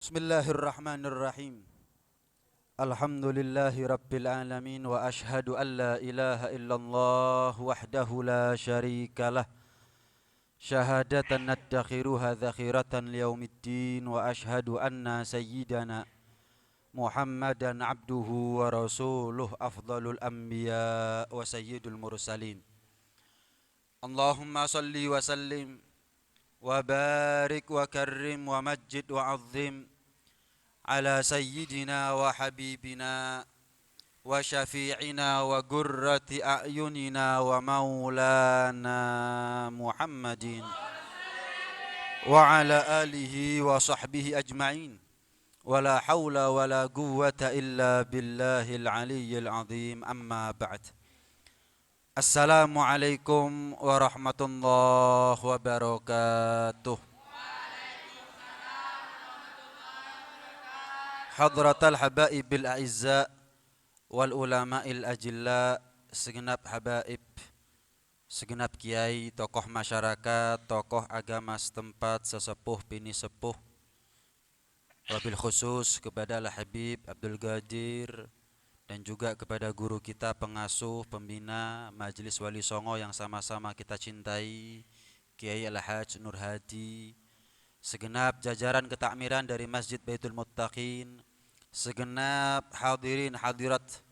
Bismillahirrahmanirrahim. Alhamdulillahi rabbil alamin wa ashhadu an la ilaha illallah wahdahu la syarikalah syahadatan nadakhiruha dhakhiratan liyaumiddin wa ashhadu anna sayyidana Muhammadan abduhu wa rasuluh afdalul anbiya wa sayyidul mursalin. Allahumma salli wa sallim wa barik wa karrim wa majid wa azim على سيدنا وحبيبنا وشفيعنا وقرة أعيننا ومولانا محمد وعلى آله وصحبه أجمعين ولا حول ولا قوة إلا بالله العلي العظيم أما بعد. السلام عليكم ورحمة الله وبركاته. Hadratal habaibil a'izza wal ulama'il ajilla, segenap habaib, segenap kiai, tokoh masyarakat, tokoh agama setempat, sesepuh bini sepuh, wabil khusus kepada Al-Habib Abdul Qadir dan juga kepada guru kita, pengasuh, pembina Majelis Wali Songo yang sama-sama kita cintai, Kiai Al-Hajj Nur Hadi, segenap jajaran ketakmiran dari Masjid Baitul Muttaqin, segenap hadirin hadirat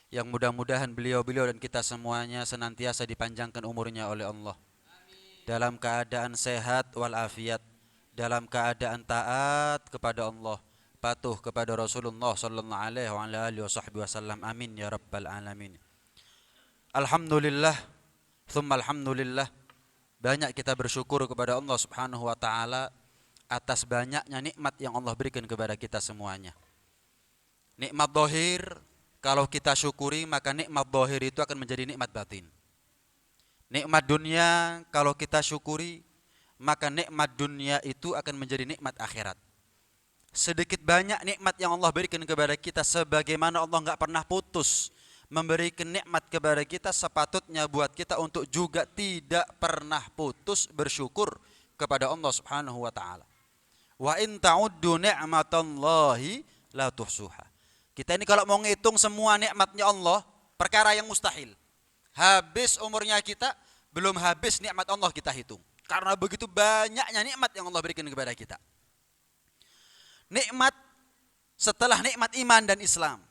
yang mudah-mudahan beliau-beliau dan kita semuanya senantiasa dipanjangkan umurnya oleh Allah. Amin. Dalam keadaan sehat walafiat, dalam keadaan taat kepada Allah, patuh kepada Rasulullah sallallahu alaihi wasallam. Amin ya rabbal alamin. Alhamdulillah, tsumma alhamdulillah. Banyak kita bersyukur kepada Allah Subhanahu wa taala atas banyaknya nikmat yang Allah berikan kepada kita semuanya. Nikmat zahir, kalau kita syukuri maka nikmat zahir itu akan menjadi nikmat batin. Nikmat dunia, kalau kita syukuri maka nikmat dunia itu akan menjadi nikmat akhirat. Sedikit banyak nikmat yang Allah berikan kepada kita, sebagaimana Allah enggak pernah putus memberikan nikmat kepada kita, sepatutnya buat kita untuk juga tidak pernah putus bersyukur kepada Allah Subhanahu wa taala. Wa in ta'uddu ni'matallahi la tuhsuha. Kita ini kalau mau ngitung semua nikmatnya Allah, perkara yang mustahil. Habis umurnya kita, belum habis nikmat Allah kita hitung. Karena begitu banyaknya nikmat yang Allah berikan kepada kita. Nikmat setelah nikmat iman dan Islam.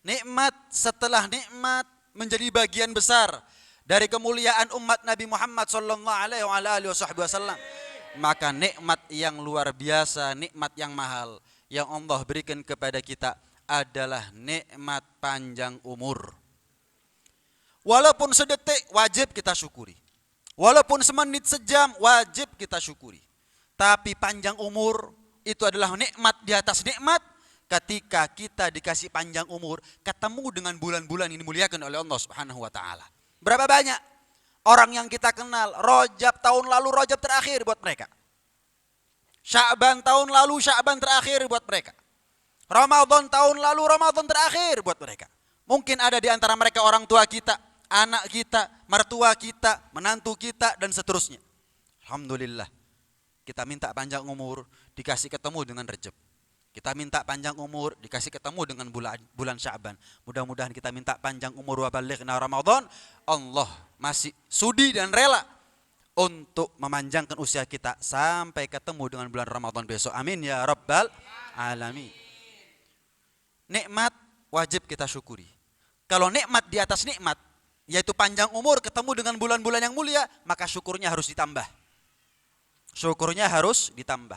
Nikmat setelah nikmat menjadi bagian besar dari kemuliaan umat Nabi Muhammad sallallahu alaihi wasallam. Maka nikmat yang luar biasa, nikmat yang mahal yang Allah berikan kepada kita adalah nikmat panjang umur. Walaupun sedetik wajib kita syukuri. Walaupun semenit sejam wajib kita syukuri. Tapi panjang umur itu adalah nikmat di atas nikmat. Ketika kita dikasih panjang umur, ketemu dengan bulan-bulan ini dimuliakan oleh Allah Subhanahu wa taala. Berapa banyak orang yang kita kenal Rajab tahun lalu Rajab terakhir buat mereka. Sya'ban tahun lalu Sya'ban terakhir buat mereka. Ramadan tahun lalu Ramadan terakhir buat mereka. Mungkin ada di antara mereka orang tua kita, anak kita, mertua kita, menantu kita dan seterusnya. Alhamdulillah. Kita minta panjang umur, dikasih ketemu dengan Rajab. Kita minta panjang umur, dikasih ketemu dengan bulan Sya'ban. Mudah-mudahan kita minta panjang umur wa balighna Ramadan, Allah masih sudi dan rela untuk memanjangkan usia kita sampai ketemu dengan bulan Ramadan besok. Amin ya rabbal alamin. Nikmat wajib kita syukuri. Kalau nikmat di atas nikmat, yaitu panjang umur ketemu dengan bulan-bulan yang mulia, maka syukurnya harus ditambah. Syukurnya harus ditambah.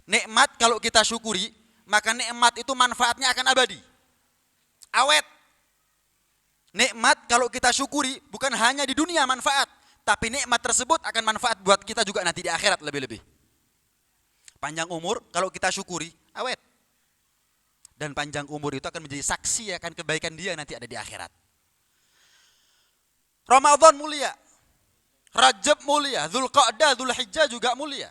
Nikmat kalau kita syukuri, maka nikmat itu manfaatnya akan abadi. Awet. Nikmat kalau kita syukuri bukan hanya di dunia manfaat, tapi nikmat tersebut akan manfaat buat kita juga nanti di akhirat lebih-lebih. Panjang umur kalau kita syukuri, awet. Dan panjang umur itu akan menjadi saksi akan kebaikan dia nanti ada di akhirat. Ramadan mulia. Rajab mulia, Dzulqa'dah, Dzulhijjah juga mulia.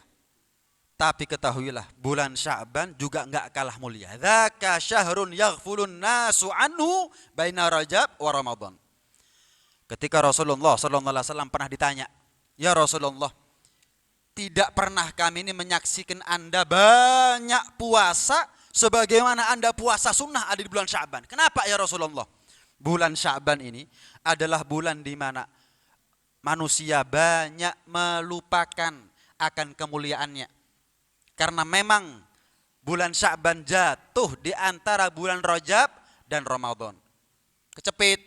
Tapi ketahuilah, bulan Sya'ban juga enggak kalah mulia. Dzaka syahrun yaghfulun nasu anhu baina Rajab wa Ramadan. Ketika Rasulullah sallallahu alaihi wasallam pernah ditanya, "Ya Rasulullah, tidak pernah kami ini menyaksikan Anda banyak puasa sebagaimana Anda puasa sunnah ada di bulan Sya'ban. Kenapa ya Rasulullah? Bulan Sya'ban ini adalah bulan di mana manusia banyak melupakan akan kemuliaannya. Karena memang bulan Sya'ban jatuh di antara bulan Rajab dan Ramadan. Kecepit,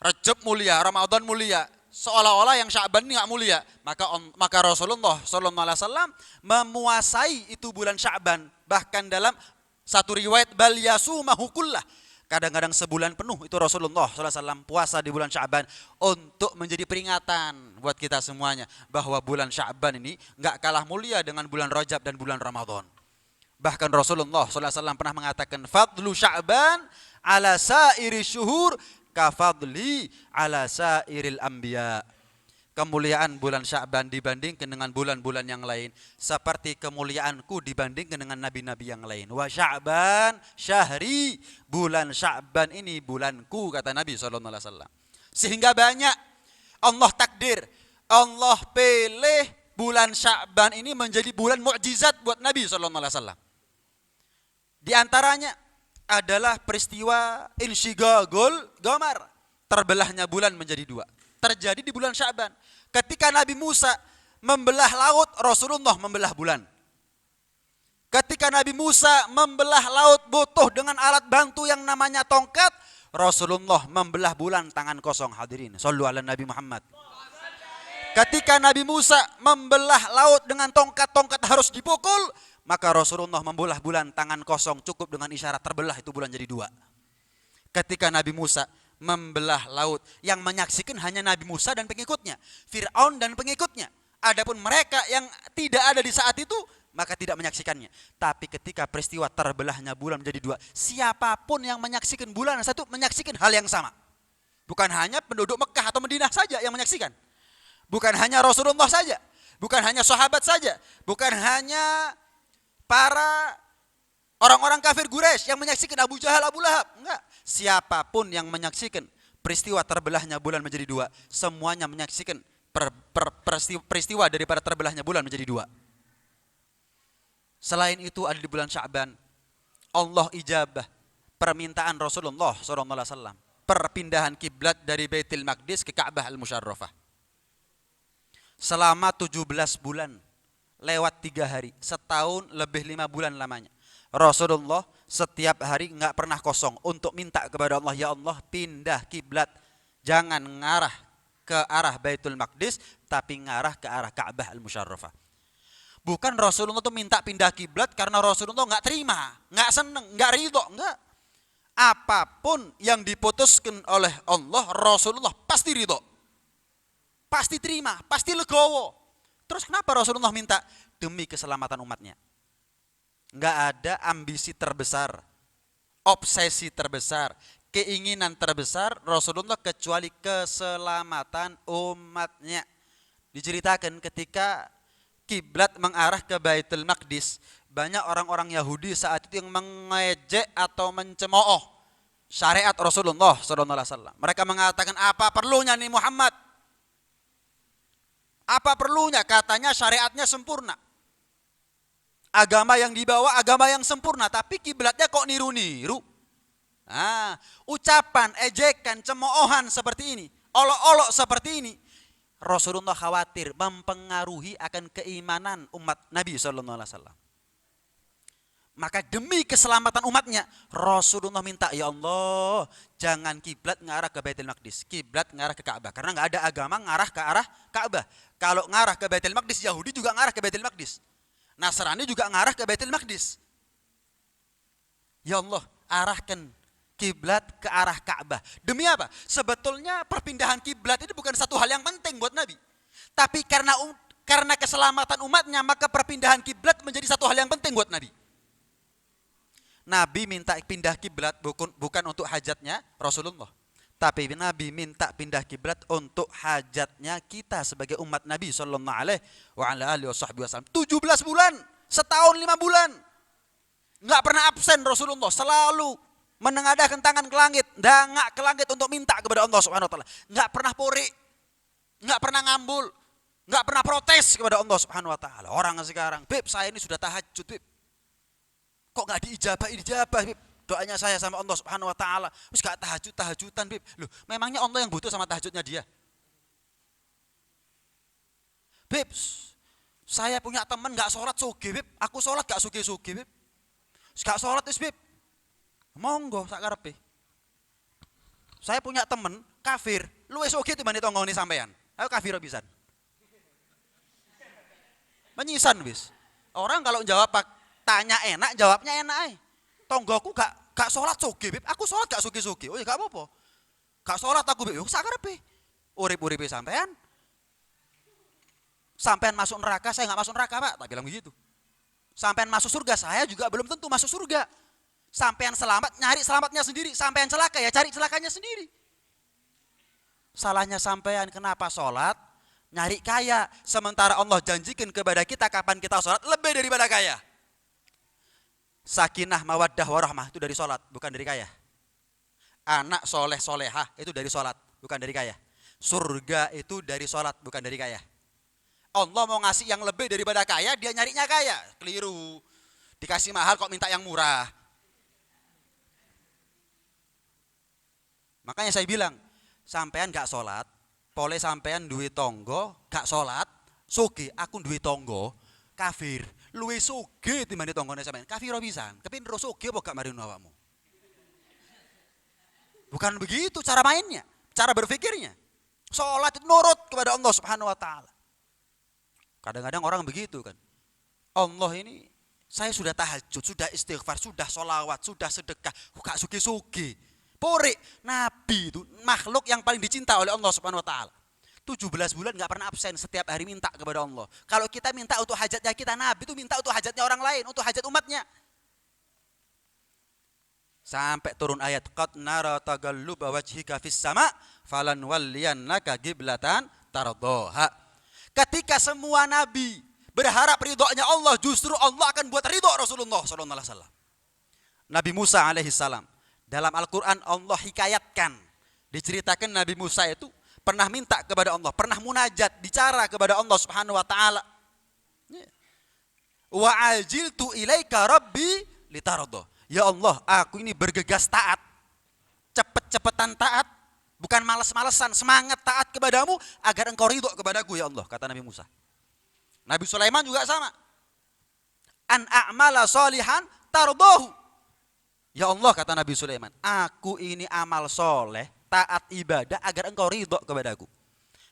Rajab mulia, Ramadan mulia. Seolah-olah yang Sya'ban ini nggak mulia. Maka Rasulullah SAW memuasai itu bulan Sya'ban. Bahkan dalam satu riwayat bal yasumahu kullah. Kadang-kadang sebulan penuh itu Rasulullah SAW puasa di bulan Sya'ban untuk menjadi peringatan buat kita semuanya bahwa bulan Sya'ban ini nggak kalah mulia dengan bulan Rajab dan bulan Ramadan. Bahkan Rasulullah SAW pernah mengatakan fadlu Sya'ban ala sairi syuhur kafadli ala sairil anbiya. Kemuliaan bulan Sya'ban dibandingkan dengan bulan-bulan yang lain seperti kemuliaanku dibandingkan dengan nabi-nabi yang lain. Wa Sya'ban syahri, bulan Sya'ban ini bulanku, kata Nabi SAW. Sehingga banyak Allah takdir, Allah pilih bulan Sya'ban ini menjadi bulan mukjizat buat Nabi SAW. Di antaranya adalah peristiwa insyigagul qamar, terbelahnya bulan menjadi dua. Terjadi di bulan Sya'ban. Ketika Nabi Musa membelah laut, Rasulullah membelah bulan. Ketika Nabi Musa membelah laut butuh dengan alat bantu yang namanya tongkat, Rasulullah membelah bulan tangan kosong. Hadirin, shollu ala Nabi Muhammad. Ketika Nabi Musa membelah laut dengan tongkat harus dipukul, maka Rasulullah membelah bulan tangan kosong, cukup dengan isyarat terbelah itu bulan jadi dua. Ketika Nabi Musa membelah laut, yang menyaksikan hanya Nabi Musa dan pengikutnya, Fir'aun dan pengikutnya. Adapun mereka yang tidak ada di saat itu, maka tidak menyaksikannya. Tapi ketika peristiwa terbelahnya bulan menjadi dua, siapapun yang menyaksikan bulan satu menyaksikan hal yang sama. Bukan hanya penduduk Mekah atau Madinah saja yang menyaksikan. Bukan hanya Rasulullah saja, bukan hanya sahabat saja, bukan hanya para orang-orang kafir Quraisy yang menyaksikan Abu Jahal, Abu Lahab. Enggak. Siapapun yang menyaksikan peristiwa terbelahnya bulan menjadi dua, semuanya menyaksikan peristiwa daripada terbelahnya bulan menjadi dua. Selain itu ada di bulan Sya'ban, Allah ijabah permintaan Rasulullah SAW. Perpindahan kiblat dari Baitul Maqdis ke Ka'bah Al-Musyarrafah. Selama 17 bulan, lewat 3 hari, setahun lebih 5 bulan lamanya. Rasulullah setiap hari nggak pernah kosong untuk minta kepada Allah, ya Allah pindah kiblat, jangan ngarah ke arah Baitul Maqdis, tapi ngarah ke arah Ka'bah Al-Musyarrafah. Bukan Rasulullah tuh minta pindah kiblat karena Rasulullah nggak terima, nggak seneng, nggak ridho, nggak. Apapun yang diputuskan oleh Allah, Rasulullah pasti ridho, pasti terima, pasti legowo. Terus kenapa Rasulullah minta? Demi keselamatan umatnya. Nggak ada ambisi terbesar, obsesi terbesar, keinginan terbesar Rasulullah kecuali keselamatan umatnya. Diceritakan ketika kiblat mengarah ke Baitul Maqdis, banyak orang-orang Yahudi saat itu yang mengejek atau mencemooh syariat Rasulullah SAW. Mereka mengatakan, apa perlunya nih Muhammad? Apa perlunya? Katanya syariatnya sempurna. Agama yang dibawa agama yang sempurna, tapi kiblatnya kok niru-niru. Nah, ucapan, ejekan, cemoohan seperti ini, olok-olok seperti ini, Rasulullah khawatir mempengaruhi akan keimanan umat Nabi SAW. Maka demi keselamatan umatnya, Rasulullah minta, ya Allah, jangan kiblat ngarah ke Baitul Maqdis, kiblat ngarah ke Ka'bah. Karena nggak ada agama ngarah ke arah Ka'bah. Kalau ngarah ke Baitul Maqdis, Yahudi juga ngarah ke Baitul Maqdis. Nasrani juga ngarah ke Baitul Maqdis. Ya Allah, arahkan kiblat ke arah Ka'bah. Demi apa? Sebetulnya perpindahan kiblat itu bukan satu hal yang penting buat Nabi. Tapi karena keselamatan umatnya, maka perpindahan kiblat menjadi satu hal yang penting buat Nabi. Nabi minta pindah kiblat bukan untuk hajatnya Rasulullah. Tapi Nabi minta pindah kiblat untuk hajatnya kita sebagai umat Nabi sallallahu alaihi wasallam. 17 bulan, setahun 5 bulan. Enggak pernah absen Rasulullah, selalu menengadahkan tangan ke langit, dangak ke langit untuk minta kepada Allah Subhanahu wa taala. Enggak pernah pori, enggak pernah ngambul. Nggak pernah protes kepada Allah Subhanahu wa taala. Orang sekarang, "Beb, saya ini sudah tahajud, Beb. Kok nggak diijabah, Beb? Doanya saya sama Allah Subhanahu wa taala. Terus gak tahajudan, Beb." Loh, memangnya Allah yang butuh sama tahajudnya dia? "Beb, saya punya teman nggak sholat soge, Beb. Aku sholat gak soge, Beb. Gak sholat is, Beb. Monggo sak karepe. Saya punya teman kafir, luwes soge timbang ditonggoni sampean. Ayo kafir pisan. Menyisan wis. Orang kalau jawab tanya enak, jawabnya enak ae. Tonggoku gak sholat soge, Beb. Aku sholat gak soge. Oh ya gak apa-apa. Gak sholat aku, Beb. Yo sak karepe. Urip-uripe sampean. Sampean masuk neraka, saya gak masuk neraka, Pak. Tak bilang begitu. Sampean masuk surga, saya juga belum tentu masuk surga. Sampean selamat, nyari selamatnya sendiri. Sampean celaka, ya cari celakanya sendiri. Salahnya sampean kenapa sholat? Nyari kaya. Sementara Allah janjikan kepada kita kapan kita sholat lebih daripada kaya. Sakinah, mawaddah, warahmah itu dari sholat, bukan dari kaya. Anak soleh solehah itu dari sholat, bukan dari kaya. Surga itu dari sholat, bukan dari kaya. Allah mau ngasih yang lebih daripada kaya, dia nyarinya kaya. Keliru. Dikasih mahal kok minta yang murah. Makanya saya bilang, sampean gak sholat, pole sampean duwe tonggo, gak sholat, soge aku duwe tonggo, kafir. Luwe soge timbang tonggone sampean, kafir pisan. Tapi ro soge apa gak marino awakmu? Bukan begitu cara mainnya, cara berpikirnya. Sholat itu nurut kepada Allah Subhanahu wa taala. Kadang-kadang orang begitu kan. Allah ini, saya sudah tahajud, sudah istighfar, sudah sholawat, sudah sedekah, gak suge-suge. Pore, Nabi itu makhluk yang paling dicinta oleh Allah Subhanahu wa taala. 17 bulan gak pernah absen, setiap hari minta kepada Allah. Kalau kita minta untuk hajatnya kita, Nabi itu minta untuk hajatnya orang lain, untuk hajat umatnya. Sampai turun ayat, qad nara tagalluba wajhika fis sama falan walliyannaka qiblatan tardhaha. Ketika semua nabi berharap ridhonya Allah, justru Allah akan buat ridho Rasulullah sallallahu alaihi wasallam. Nabi Musa alaihi salam, dalam Al-Quran Allah hikayatkan, diceritakan Nabi Musa itu pernah minta kepada Allah, pernah munajat, bicara kepada Allah Subhanahu wa taala. Wa ajiltu ilaika rabbi litardo. Ya Allah, aku ini bergegas taat, cepet-cepetan taat, bukan males-malesan, semangat taat kepadamu agar engkau ridho kepadaku ya Allah, kata Nabi Musa. Nabi Sulaiman juga sama. An a'mala solihan tardohu. Ya Allah, kata Nabi Sulaiman, aku ini amal soleh, taat ibadah agar engkau ridho kepadaku.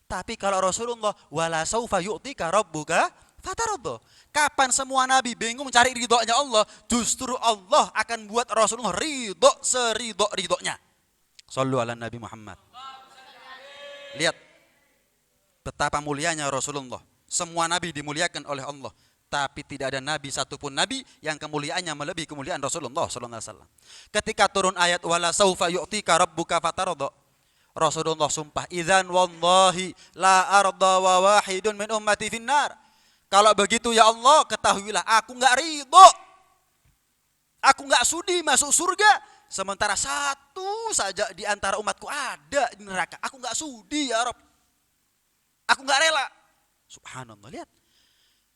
Tapi kalau Rasulullah, wala saufa yu'tika rabbuka fataradho. Kapan semua nabi bingung cari ridhonya Allah, justru Allah akan buat Rasulullah ridho seridho-ridhonya. Shallu ala Nabi Muhammad. Lihat betapa mulianya Rasulullah. Semua nabi dimuliakan oleh Allah. Tapi tidak ada nabi satupun nabi yang kemuliaannya melebihi kemuliaan Rasulullah sallallahu alaihi wasallam. Ketika turun ayat wala saufa yu'tika rabbuka fataradha, Rasulullah sumpah, idzan wallahi la arda wa wahidun min ummati finnar. Kalau begitu ya Allah, ketahuilah aku enggak ridho. Aku enggak sudi masuk surga sementara satu saja di antara umatku ada di neraka. Aku enggak sudi ya Rabb. Aku enggak rela. Subhanallah, lihat.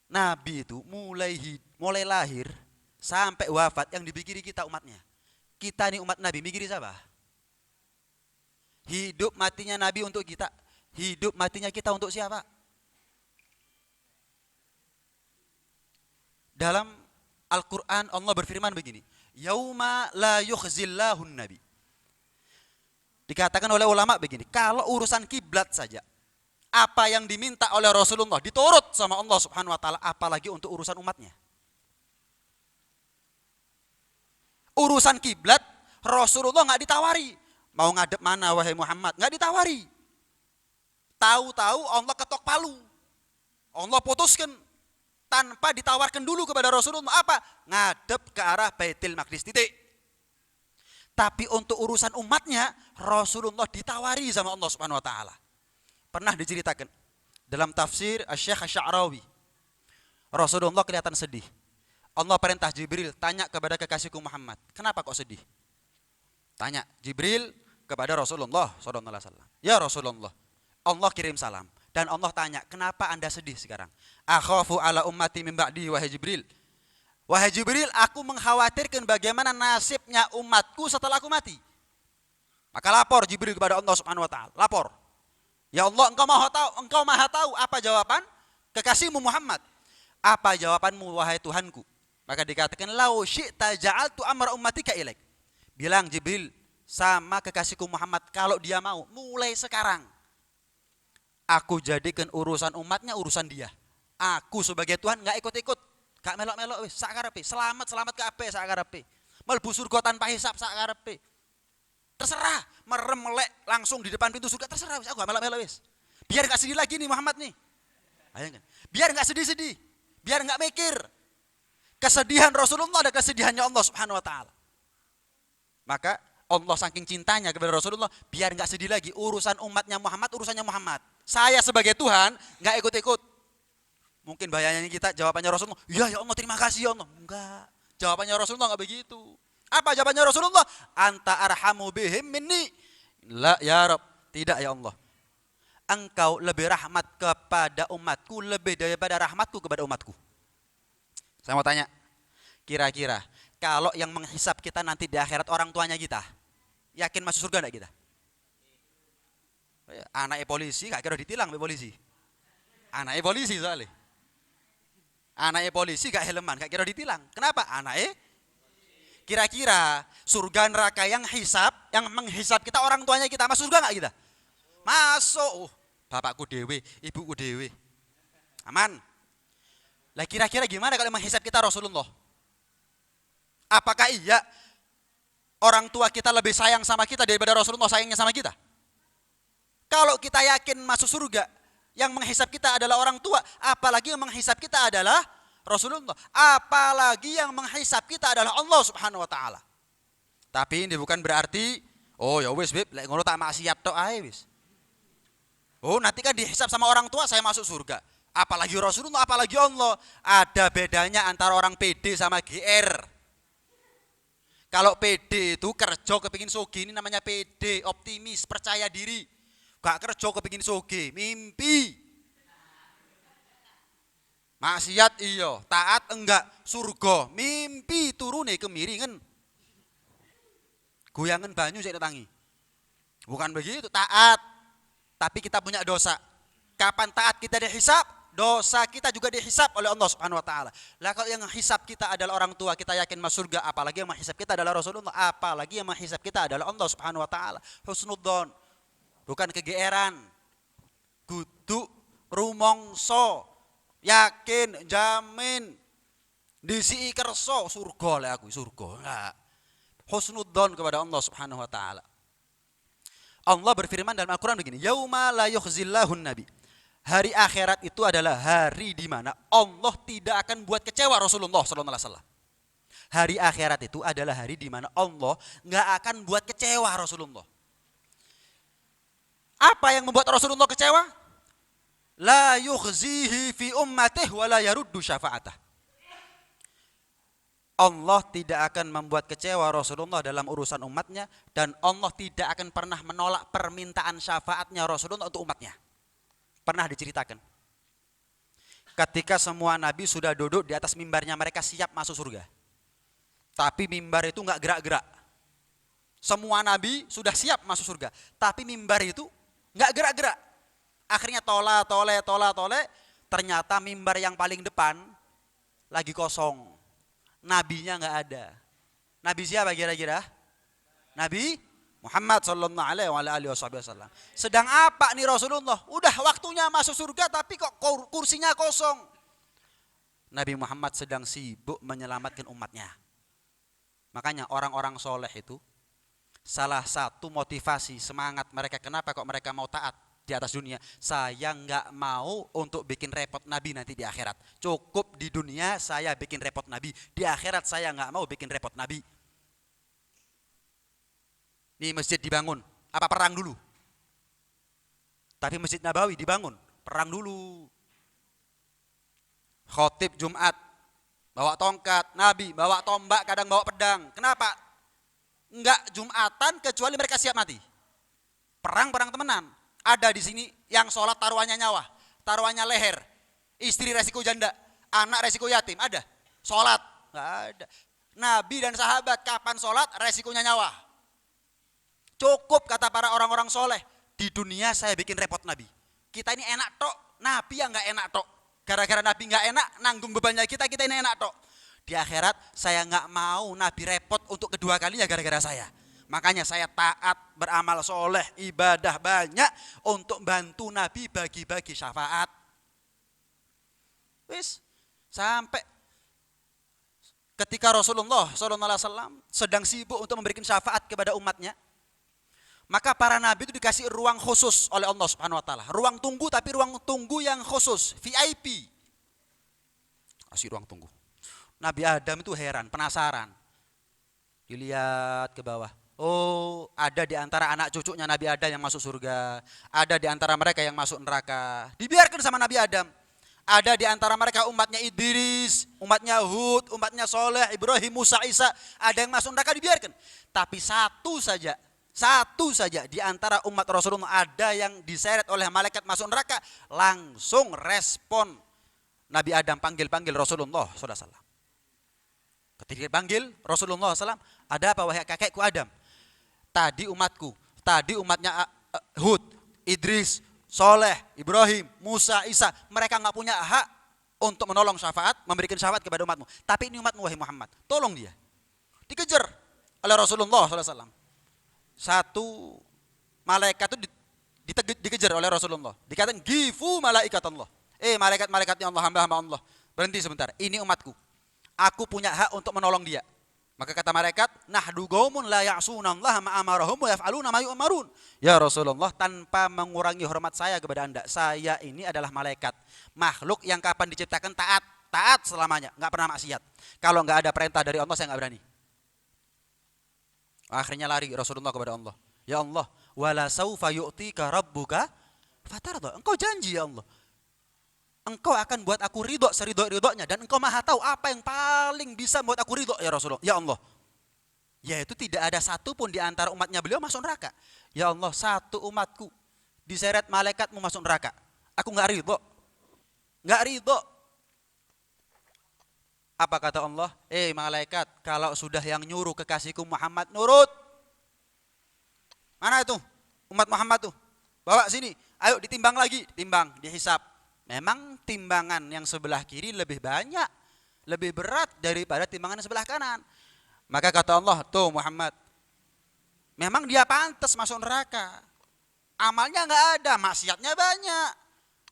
Nabi itu mulai lahir sampai wafat yang dipikiri kita umatnya. Kita nih umat Nabi, mikiri siapa? Hidup matinya Nabi untuk kita. Hidup matinya kita untuk siapa? Dalam Al-Quran Allah berfirman begini, yauma la yukhzillahun nabi. Dikatakan oleh ulama begini, kalau urusan kiblat saja, apa yang diminta oleh Rasulullah diturut sama Allah Subhanahu wa taala, apalagi untuk urusan umatnya. Urusan kiblat Rasulullah enggak ditawari. Mau ngadep mana wahai Muhammad? Enggak ditawari. Tahu-tahu Allah ketok palu. Allah putuskan tanpa ditawarkan dulu kepada Rasulullah apa? Ngadep ke arah Baitul Maqdis titik. Tapi untuk urusan umatnya Rasulullah ditawari sama Allah Subhanahu wa taala. Pernah diceritakan dalam tafsir Asy-Syaikh Asy-Sya'rawi, Rasulullah kelihatan sedih. Allah perintah Jibril tanya kepada kekasihku Muhammad, kenapa kok sedih? Tanya Jibril kepada Rasulullah sallallahu alaihi wasallam. Ya Rasulullah, Allah kirim salam Dan Allah tanya, kenapa Anda sedih sekarang? Akhafu ala ummati min ba'di wahai Jibril. Wahai Jibril, aku mengkhawatirkan bagaimana nasibnya umatku setelah aku mati. Maka lapor Jibril kepada Allah Subhanahu wa taala. Lapor. Ya Allah, engkau maha tahu apa jawaban kekasihmu Muhammad. Apa jawabanmu wahai Tuhanku? Maka dikatakan, lau syi'ta ja'altu amra ummatika ilaik. Bilang Jibril sama kekasihku Muhammad, kalau dia mau, mulai sekarang aku jadikan urusan umatnya urusan dia. Aku sebagai Tuhan nggak ikut-ikut, gak melok-melok wis, sak karepe. Selamat kabeh sak karepe. Mlebu surga tanpa hisab sak karepe. Terserah, merem melek langsung di depan pintu surga, terserah wis, aku gak melok-melok wis. Biar nggak sedih lagi nih Muhammad nih. Bayangkan. Biar nggak sedih-sedih, biar nggak mikir. Kesedihan Rasulullah ada kesedihannya Allah Subhanahu wa taala. Maka Allah saking cintanya kepada Rasulullah, biar nggak sedih lagi, urusan umatnya Muhammad, urusannya Muhammad. Saya sebagai Tuhan nggak ikut-ikut. Mungkin bayangnya kita jawabannya Rasulullah, ya Allah terima kasih ya Allah. Enggak, jawabannya Rasulullah nggak begitu. Apa jawabannya Rasulullah? Anta arhamu bihim minni. La ya Rabb, tidak ya Allah. Engkau lebih rahmat kepada umatku lebih daripada rahmatku kepada umatku. Saya mau tanya, kira-kira kalau yang menghisap kita nanti di akhirat orang tuanya kita, yakin masuk surga enggak kita? Anaknya polisi gak kira ditilang oleh polisi. Anaknya polisi soalnya. Anaknya polisi gak helman, gak kira ditilang. Kenapa? Anaknya. Kira-kira surga neraka yang menghisap kita orang tuanya kita, masuk surga gak kita? Masuk. Bapakku dewe, ibuku dewe. Aman. Lah kira-kira gimana kalau menghisap kita Rasulullah? Apakah iya orang tua kita lebih sayang sama kita daripada Rasulullah sayangnya sama kita? Kalau kita yakin masuk surga, yang menghisap kita adalah orang tua, apalagi yang menghisap kita adalah Rasulullah, apalagi yang menghisap kita adalah Allah Subhanahu wa taala. Tapi ini bukan berarti oh ya wis beb, lek ngono tak maksiat tok ae wis. Oh, nanti kan dihisap sama orang tua saya masuk surga. Apalagi Rasulullah, apalagi Allah. Ada bedanya antara orang PD sama GR. Kalau PD itu kerja kepingin soge, ini namanya PD, optimis, percaya diri. Gak kerja kepingin soge, mimpi. Maksiat iya, taat enggak, surga, mimpi turune kemiringan. Goyangan banyu saya datangi. Bukan begitu, taat. Tapi kita punya dosa. Kapan taat kita dihisap? Dosa kita juga dihisap oleh Allah Subhanahu wa taala. Lah kalau yang hisap kita adalah orang tua, kita yakin masuk surga, apalagi yang menghisap kita adalah Rasulullah, apalagi yang menghisap kita adalah Allah Subhanahu wa taala. Husnudzon. Bukan kegeeran. Kudu rumongso, yakin, jamin, disi kerso surga le aku, surga. Enggak. Husnudzon kepada Allah Subhanahu wa taala. Allah berfirman dalam Al-Qur'an begini, yauma la yukhzillahun nabi. Hari akhirat itu adalah hari di mana Allah tidak akan buat kecewa Rasulullah sallallahu alaihi wasallam. Hari akhirat itu adalah hari di mana Allah enggak akan buat kecewa Rasulullah. Apa yang membuat Rasulullah kecewa? La yukhzihi fi ummatihi wa la yaruddu syafa'atah. Allah tidak akan membuat kecewa Rasulullah dalam urusan umatnya, dan Allah tidak akan pernah menolak permintaan syafaatnya Rasulullah untuk umatnya. Pernah diceritakan. Ketika semua nabi sudah duduk di atas mimbarnya mereka siap masuk surga. Tapi mimbar itu enggak gerak-gerak. Semua nabi sudah siap masuk surga, tapi mimbar itu enggak gerak-gerak. Akhirnya tola, ternyata mimbar yang paling depan lagi kosong. Nabinya enggak ada. Nabi siapa kira-kira? Nabi Muhammad sallallahu alaihi wasallam. Sedang apa nih Rasulullah? Udah waktunya masuk surga tapi kok kursinya kosong. Nabi Muhammad sedang sibuk menyelamatkan umatnya. Makanya orang-orang soleh itu salah satu motivasi semangat mereka, kenapa kok mereka mau taat di atas dunia? Saya nggak mau untuk bikin repot Nabi nanti di akhirat. Cukup di dunia saya bikin repot Nabi, di akhirat saya nggak mau bikin repot Nabi. Ini masjid dibangun, apa perang dulu? Tapi Masjid Nabawi dibangun, perang dulu. Khotib Jumat bawa tongkat, Nabi bawa tombak, kadang bawa pedang. Kenapa? Enggak Jumatan kecuali mereka siap mati. Perang temenan. Ada di sini yang sholat taruhannya nyawa. taruhannya leher. Istri resiko janda, anak resiko yatim, ada? Sholat, nggak ada. Nabi dan sahabat kapan sholat, resikonya nyawa. Cukup kata para orang-orang soleh, di dunia saya bikin repot Nabi. Kita ini enak tok, Nabi yang nggak enak tok. Gara-gara Nabi nggak enak, nanggung bebannya kita ini enak tok. Di akhirat saya nggak mau Nabi repot untuk kedua kalinya gara-gara saya. Makanya saya taat, beramal soleh, ibadah banyak untuk bantu Nabi bagi-bagi syafaat. Wis, sampai ketika Rasulullah SAW sedang sibuk untuk memberikan syafaat kepada umatnya, maka para nabi itu dikasih ruang khusus oleh Allah Subhanahu Wa Taala. Ruang tunggu, tapi ruang tunggu yang khusus, VIP. Kasih ruang tunggu. Nabi Adam itu heran, penasaran. Dilihat ke bawah. Oh, ada di antara anak cucunya Nabi Adam yang masuk surga. Ada di antara mereka yang masuk neraka. Dibiarkan sama Nabi Adam. Ada di antara mereka umatnya Idris, umatnya Hud, umatnya Soleh, Ibrahim, Musa, Isa. Ada yang masuk neraka, dibiarkan. Tapi satu saja di antara umat Rasulullah ada yang diseret oleh malaikat masuk neraka. Langsung respon Nabi Adam panggil Rasulullah SAW. Ketika dipanggil Rasulullah SAW, ada apa wahai kakekku Adam? Tadi umatku, tadi umatnya Hud, Idris, Soleh, Ibrahim, Musa, Isa, mereka nggak punya hak untuk menolong syafaat, memberikan syafaat kepada umatmu. Tapi ini umatmu wahai Muhammad, tolong dia. Dikejar oleh Rasulullah SAW. Satu malaikat itu dikejar oleh Rasulullah. Dikatakan gifu malaikat Allah. Malaikat-malaikatnya Allah, hamba-hamba Allah. Berhenti sebentar, ini umatku. Aku punya hak untuk menolong dia. Maka kata malaikat, nahdu qaumun la ya'sunallaha ma amarahum wa yaf'aluna ma yu'marun. Ya Rasulullah, tanpa mengurangi hormat saya kepada Anda, saya ini adalah malaikat, makhluk yang kapan diciptakan taat selamanya, enggak pernah maksiat. Kalau enggak ada perintah dari Allah, saya enggak berani. Akhirnya lari Rasulullah kepada Allah. Ya Allah, wala saufa yu'tika rabbuka fatarda. Engkau janji ya Allah, Engkau akan buat aku ridho seridho-ridhonya, dan Engkau maha tahu apa yang paling bisa buat aku ridho ya Rasulullah. Ya Allah, yaitu tidak ada satu pun di antara umatnya beliau masuk neraka. Ya Allah, satu umatku diseret malaikatmu masuk neraka, aku nggak ridho. Apa kata Allah? Malaikat, kalau sudah yang nyuruh kekasihku Muhammad nurut. Mana itu umat Muhammad tuh? Bawa sini, ayo ditimbang lagi, timbang, dihisap. Memang timbangan yang sebelah kiri lebih banyak, lebih berat daripada timbangan yang sebelah kanan. Maka kata Allah, tuh Muhammad, memang dia pantas masuk neraka. Amalnya nggak ada, maksiatnya banyak,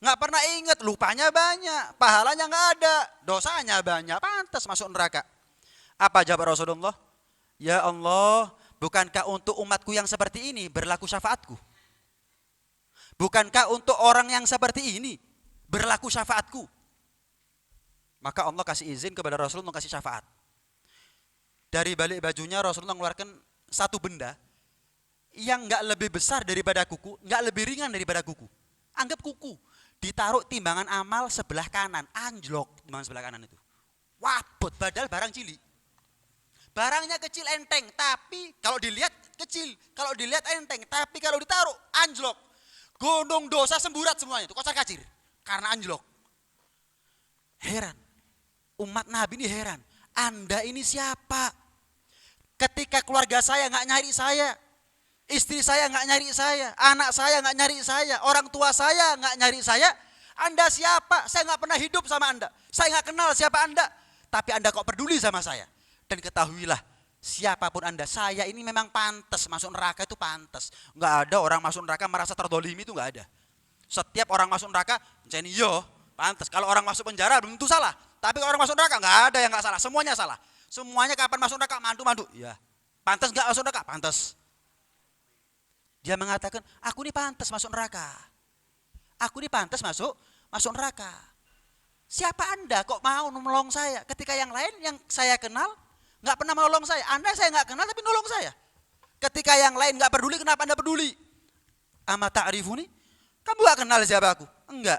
nggak pernah ingat, lupanya banyak, pahalanya nggak ada, dosanya banyak, pantas masuk neraka. Apa jawab Rasulullah? Ya Allah, bukankah untuk umatku yang seperti ini berlaku syafaatku? Bukankah untuk orang yang seperti ini berlaku syafaatku? Maka Allah kasih izin kepada Rasulullah kasih syafaat. Dari balik bajunya Rasulullah mengeluarkan satu benda yang enggak lebih besar daripada kuku, enggak lebih ringan daripada kuku. Anggap kuku, ditaruh timbangan amal sebelah kanan, anjlok timbangan sebelah kanan itu. Wabot, padahal barang cilik. Barangnya kecil enteng, tapi kalau dilihat kecil, kalau dilihat enteng, tapi kalau ditaruh anjlok. Gunung dosa semburat semuanya itu, kocar-kacir. Karena anjlok. Heran. Umat Nabi ini heran. Anda ini siapa? Ketika keluarga saya nggak nyari saya, istri saya nggak nyari saya, anak saya nggak nyari saya, orang tua saya nggak nyari saya, Anda siapa? Saya nggak pernah hidup sama Anda. Saya nggak kenal siapa Anda. Tapi Anda kok peduli sama saya? Dan ketahuilah, siapapun Anda, saya ini memang pantas masuk neraka, itu pantas. Nggak ada orang masuk neraka merasa terdolimi, itu nggak ada. Setiap orang masuk neraka, jadi pantas. Kalau orang masuk penjara belum tentu salah. Tapi kalau orang masuk neraka nggak ada yang nggak salah, semuanya salah. Semuanya kapan masuk neraka? Mandu. Ya, pantas nggak masuk neraka? Pantas. Dia mengatakan, aku ini pantas masuk neraka. Aku ini pantas masuk neraka. Siapa Anda kok mau menolong saya? Ketika yang lain yang saya kenal nggak pernah menolong saya. Anda saya nggak kenal tapi nolong saya. Ketika yang lain nggak peduli, kenapa Anda peduli? Ama ta'rifuni? Kamu gak kenal siapa aku? Enggak.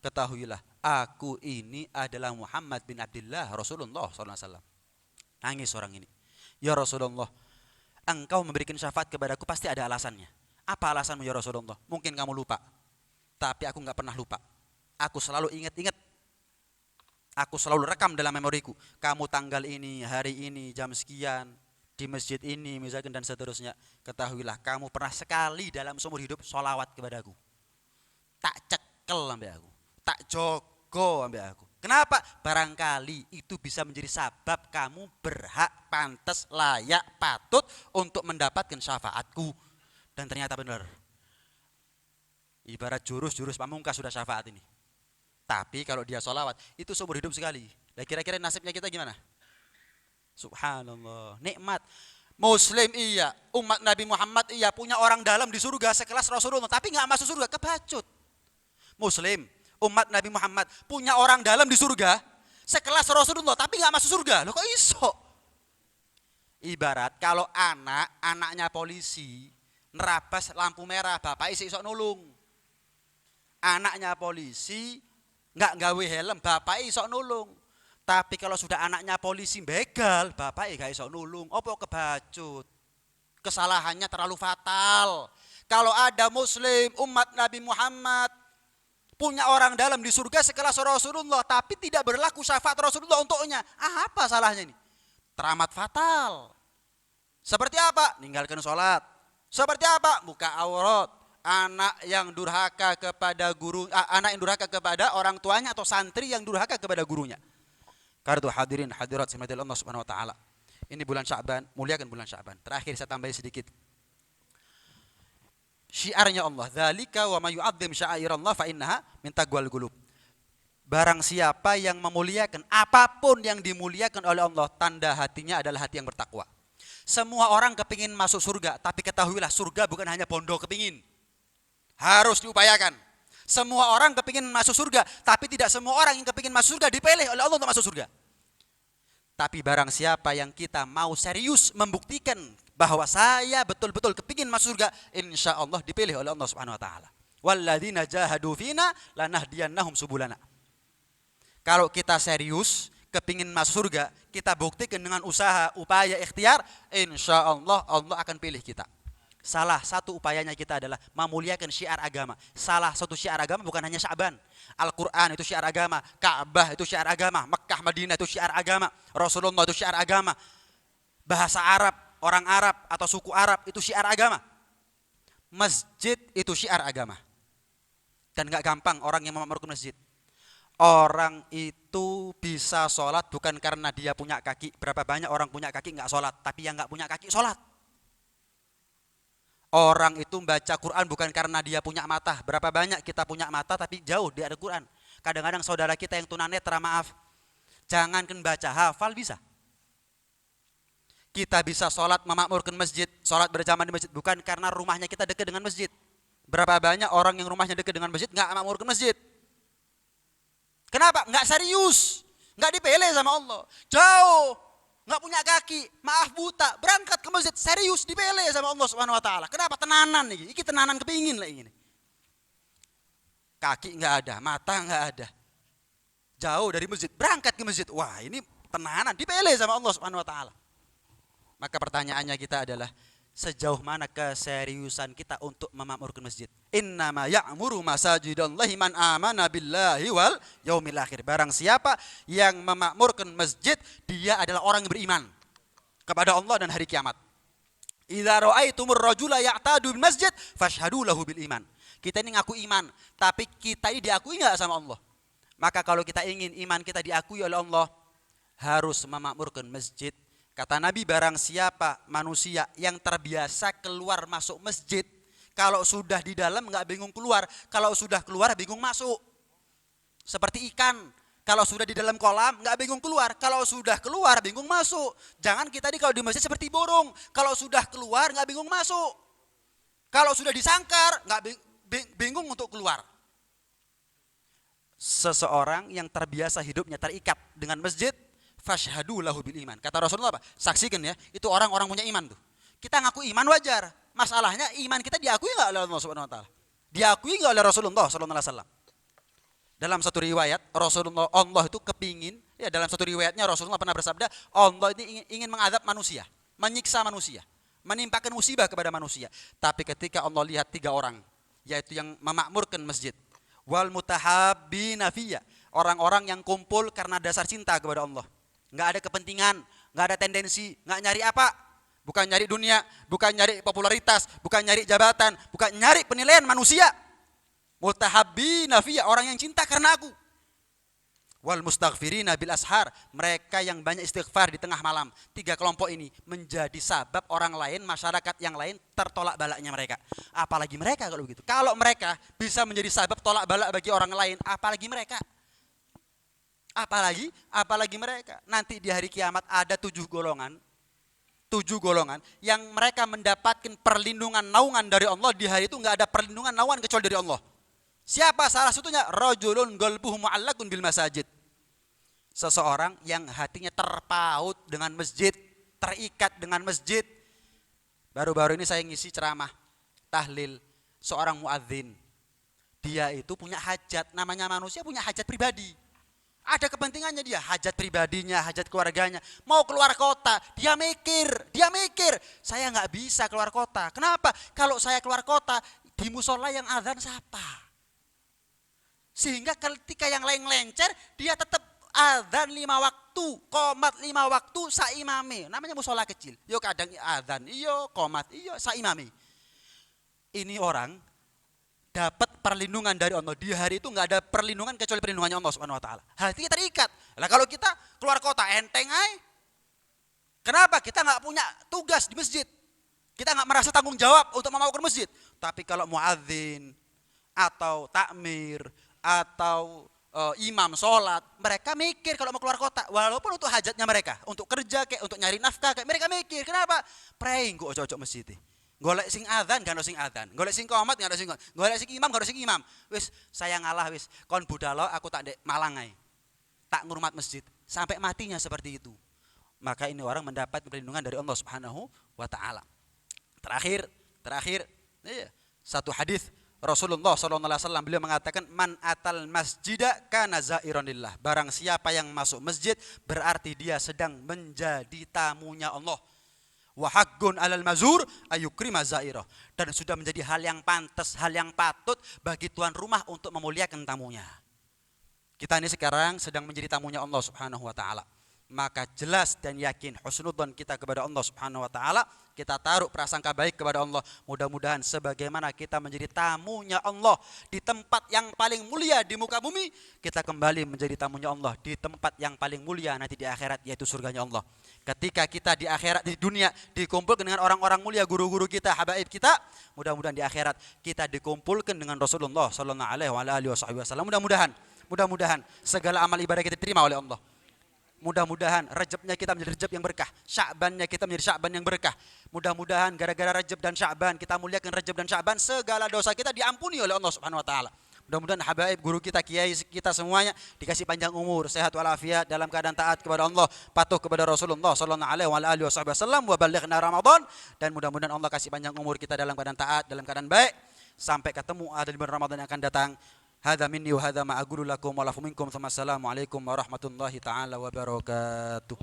Ketahuilah, aku ini adalah Muhammad bin Abdullah, Rasulullah SAW. Nangis orang ini. Ya Rasulullah, engkau memberikan syafaat kepadaku pasti ada alasannya. Apa alasanmu ya Rasulullah? Mungkin kamu lupa. Tapi aku gak pernah lupa. Aku selalu ingat-ingat. Aku selalu rekam dalam memoriku. Kamu tanggal ini, hari ini, jam sekian, di masjid ini misalkan dan seterusnya. Ketahuilah kamu pernah sekali dalam seumur hidup sholawat kepadaku. Tak cekel sampai aku. Tak jogo sampai aku. Kenapa? Barangkali itu bisa menjadi sebab kamu berhak, pantas, layak, patut untuk mendapatkan syafaatku. Dan ternyata benar. Ibarat jurus-jurus pamungkas sudah syafaat ini. Tapi kalau dia sholawat, itu seumur hidup sekali. Nah, kira-kira nasibnya kita gimana? Subhanallah, nikmat. Muslim iya, umat Nabi Muhammad iya, punya orang dalam di surga sekelas Rasulullah, tapi nggak masuk surga, kebacut. Muslim, umat Nabi Muhammad punya orang dalam di surga sekelas Rasulullah, tapi nggak masuk surga. Loh kok iso? Ibarat kalau anaknya polisi nerabas lampu merah, bapak isi isok nulung. Anaknya polisi nggak gawe helm, bapak isok nulung. Tapi kalau sudah anaknya polisi begal, bapak gak isok nulung. Apa kebacut? Kesalahannya terlalu fatal. Kalau ada muslim umat Nabi Muhammad punya orang dalam di surga sekelas Rasulullah, tapi tidak berlaku syafaat Rasulullah untuknya, apa salahnya ini? Teramat fatal. Seperti apa? Ninggalkan sholat. Seperti apa? Buka aurat. Anak yang durhaka kepada guru, anak yang durhaka kepada orang tuanya, atau santri yang durhaka kepada gurunya. Karena hadirin hadirat rahmati Allah Subhanahu wa taala. Ini bulan Sya'ban, muliakan bulan Sya'ban. Terakhir saya tambahin sedikit. Syiarnya Allah, dzalika wa may yu'azzim sya'airallah fa innaha min taqwal qulub. Barang siapa yang memuliakan apapun yang dimuliakan oleh Allah, tanda hatinya adalah hati yang bertakwa. Semua orang kepingin masuk surga, tapi ketahuilah surga bukan hanya bondo kepingin. Harus diupayakan. Semua orang kepingin masuk surga, tapi tidak semua orang yang kepingin masuk surga dipilih oleh Allah untuk masuk surga. Tapi barang siapa yang kita mau serius membuktikan bahwa saya betul-betul kepingin masuk surga, insya Allah dipilih oleh Allah Subhanahu Wa Taala. Walladzina jahadu fina lanahdiyannahum subulana. Kalau kita serius kepingin masuk surga, kita buktikan dengan usaha, upaya, ikhtiar, insya Allah Allah akan pilih kita. Salah satu upayanya kita adalah memuliakan syiar agama. Salah satu syiar agama bukan hanya Sya'ban. Al-Quran itu syiar agama. Ka'bah itu syiar agama. Mekah, Madinah itu syiar agama. Rasulullah itu syiar agama. Bahasa Arab, orang Arab atau suku Arab itu syiar agama. Masjid itu syiar agama. Dan gak gampang orang yang memakmurkan masjid. Orang itu bisa sholat bukan karena dia punya kaki. Berapa banyak orang punya kaki gak sholat. Tapi yang gak punya kaki sholat. Orang itu baca Quran bukan karena dia punya mata. Berapa banyak kita punya mata tapi jauh di ada Quran. Kadang-kadang saudara kita yang tunanetra, maaf, jangankan baca, hafal bisa. Kita bisa sholat memakmurkan masjid, sholat berjamaah di masjid bukan karena rumahnya kita dekat dengan masjid. Berapa banyak orang yang rumahnya dekat dengan masjid nggak memakmurkan masjid. Kenapa? Nggak serius, nggak dipilih sama Allah. Jauh. Nggak punya kaki, maaf buta, berangkat ke masjid, serius dipilih sama Allah Subhanahu Wa Taala. Kenapa? Tenanan nih, iki tenanan kepingin lah ini. Kaki nggak ada, mata nggak ada, jauh dari masjid, berangkat ke masjid. Wah ini tenanan, dipilih sama Allah Subhanahu Wa Taala. Maka pertanyaannya kita adalah sejauh mana keseriusan kita untuk memakmurkan masjid? Innama ya'muru masajidallahi man amana billahi wal yaumil akhir. Barang siapa yang memakmurkan masjid, dia adalah orang yang beriman kepada Allah dan hari kiamat. Idza ra'aitumur rajula ya'tadu bil masjid fashhadu lahu bil iman. Kita ini ngaku iman, tapi kita ini diakui enggak sama Allah? Maka kalau kita ingin iman kita diakui oleh Allah, harus memakmurkan masjid. Kata Nabi, barang siapa manusia yang terbiasa keluar masuk masjid, kalau sudah di dalam nggak bingung keluar, kalau sudah keluar bingung masuk. Seperti ikan, kalau sudah di dalam kolam nggak bingung keluar, kalau sudah keluar bingung masuk. Jangan kita kalau di masjid seperti burung, kalau sudah keluar nggak bingung masuk. Kalau sudah disangkar nggak bingung untuk keluar. Seseorang yang terbiasa hidupnya terikat dengan masjid, fashhadu lahu bil iman. Kata Rasulullah apa? Saksikan ya, itu orang-orang punya iman tuh. Kita ngaku iman wajar. Masalahnya iman kita diakui enggak oleh Allah Subhanahu wa taala? Diakui enggak oleh Rasulullah sallallahu alaihi wasallam? Dalam satu riwayat Rasulullah, Allah itu kepingin, ya dalam satu riwayatnya Rasulullah pernah bersabda, Allah ini ingin mengadab manusia, menyiksa manusia, menimpakan musibah kepada manusia. Tapi ketika Allah lihat 3 orang, yaitu yang memakmurkan masjid, Wal mutahabbina fiyya, orang-orang yang kumpul karena dasar cinta kepada Allah. Nggak ada kepentingan, nggak ada tendensi, nggak nyari apa? Bukan nyari dunia, bukan nyari popularitas, bukan nyari jabatan, bukan nyari penilaian manusia. Mutahabbina fiyya, orang yang cinta karena aku. Wal mustaghfirina bil ashar, mereka yang banyak istighfar di tengah malam. 3 kelompok ini menjadi sabab orang lain, masyarakat yang lain tertolak balaknya mereka. Apalagi mereka kalau begitu. Kalau mereka bisa menjadi sabab tolak balak bagi orang lain, apalagi mereka. Apalagi mereka. Nanti di hari kiamat ada 7 golongan yang mereka mendapatkan perlindungan naungan dari Allah. Di hari itu nggak ada perlindungan naungan kecuali dari Allah. Siapa salah satunya? Rajulun qalbuhu mu'allaqun bil masajid. Seseorang yang hatinya terpaut dengan masjid, terikat dengan masjid. Baru-baru ini saya ngisi ceramah tahlil seorang muadzin. Dia itu punya hajat, namanya manusia punya hajat pribadi. Ada kepentingannya dia, hajat pribadinya, hajat keluarganya. Mau keluar kota, dia mikir, saya nggak bisa keluar kota. Kenapa? Kalau saya keluar kota, di musola yang azan siapa? Sehingga ketika yang lain lencer, dia tetap azan 5 waktu, qomat 5 waktu, saimame. Namanya musola kecil. Yo kadang azan, iyo qomat, iyo saimame. Ini orang dapat perlindungan dari Allah. Di hari itu nggak ada perlindungan kecuali perlindungannya Allah Subhanahu wa taala. Hatinya terikat. Lah kalau kita keluar kota enteng ay. Kenapa? Kita nggak punya tugas di masjid. Kita nggak merasa tanggung jawab untuk memaukan masjid. Tapi kalau muadzin atau takmir atau imam sholat, mereka mikir kalau mau keluar kota, walaupun untuk hajatnya mereka, untuk kerja kayak, untuk nyari nafkah kayak, mereka mikir. Kenapa? Praying kok ojo-ojo masjid. Golek sing adzan gak ono sing adzan, golek sing qomat gak ono sing qomat, golek sing imam gak ono sing imam. Wis saya ngalah wis, kon budalo aku tak ndek Malang ae. Tak ngurmat masjid sampai matinya seperti itu. Maka ini orang mendapat perlindungan dari Allah Subhanahu wa taala. Terakhir, iya, satu hadis Rasulullah SAW beliau mengatakan man atal masjida kana zairon lillah. Barang siapa yang masuk masjid berarti dia sedang menjadi tamunya Allah. Wa haqqun 'alal mazur ayukrima zairah. Dan sudah menjadi hal yang pantas, hal yang patut bagi tuan rumah untuk memuliakan tamunya. Kita ini sekarang sedang menjadi tamunya Allah Subhanahu wa taala. Maka jelas dan yakin husnudzon kita kepada Allah Subhanahu wa taala, kita taruh prasangka baik kepada Allah. Mudah-mudahan sebagaimana kita menjadi tamunya Allah di tempat yang paling mulia di muka bumi, kita kembali menjadi tamunya Allah di tempat yang paling mulia nanti di akhirat, yaitu surganya Allah. Ketika kita di akhirat, di dunia dikumpulkan dengan orang-orang mulia, guru-guru kita, habaib kita, mudah-mudahan di akhirat kita dikumpulkan dengan Rasulullah sallallahu alaihi wasallam. Mudah-mudahan segala amal ibadah kita diterima oleh Allah. Mudah-mudahan Rajabnya kita menjadi Rajab yang berkah, Sya'bannya kita menjadi Sya'ban yang berkah. Mudah-mudahan gara-gara Rajab dan Sya'ban kita muliakan Rajab dan Sya'ban, segala dosa kita diampuni oleh Allah Subhanahu wa taala. Mudah-mudahan habaib guru kita, kiai kita semuanya dikasih panjang umur, sehat walafiat, dalam keadaan taat kepada Allah, patuh kepada Rasulullah sallallahu alaihi wasallam, wa balighna Ramadan, dan mudah-mudahan Allah kasih panjang umur kita dalam keadaan taat, dalam keadaan baik sampai ketemu ada di bulan Ramadan yang akan datang. Hadza minni wa hadza ma aqulu lakum wa lakum minkum. Assalamualaikum warahmatullahi taala wabarakatuh.